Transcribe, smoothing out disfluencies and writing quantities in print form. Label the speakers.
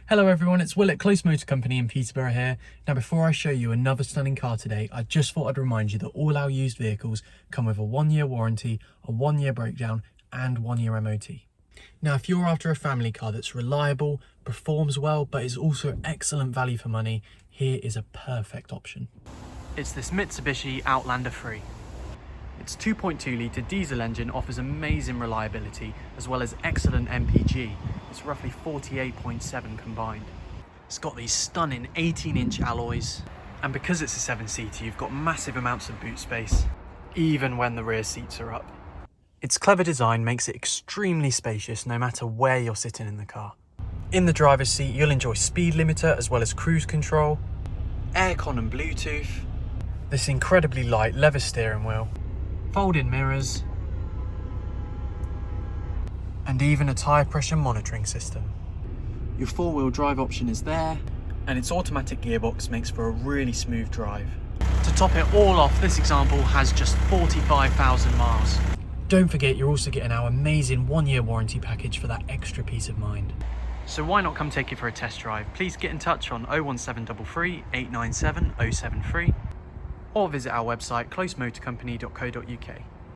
Speaker 1: Hello everyone, it's Will at Close Motor Company in Peterborough here. Now before I show you another stunning car today, I just thought I'd remind you that all our used vehicles come with a 1-year warranty, a 1-year breakdown and 1-year MOT. Now if you're after a family car that's reliable, performs well but is also excellent value for money, here is a perfect option. It's this Mitsubishi Outlander 3. Its 2.2 litre diesel engine offers amazing reliability as well as excellent MPG. It's roughly 48.7 combined. It's got these stunning 18-inch alloys, and because it's a 7-seater you've got massive amounts of boot space, even when the rear seats are up. Its clever design makes it extremely spacious no matter where you're sitting in the car. In the driver's seat you'll enjoy speed limiter as well as cruise control, aircon and Bluetooth, this incredibly light leather steering wheel, fold-in mirrors, and even a tyre pressure monitoring system. Your 4-wheel drive option is there, and its automatic gearbox makes for a really smooth drive. To top it all off, this example has just 45,000 miles. Don't forget you're also getting our amazing 1-year warranty package for that extra peace of mind. So why not come take it for a test drive? Please get in touch on 01733 897 073 or visit our website closemotorcompany.co.uk.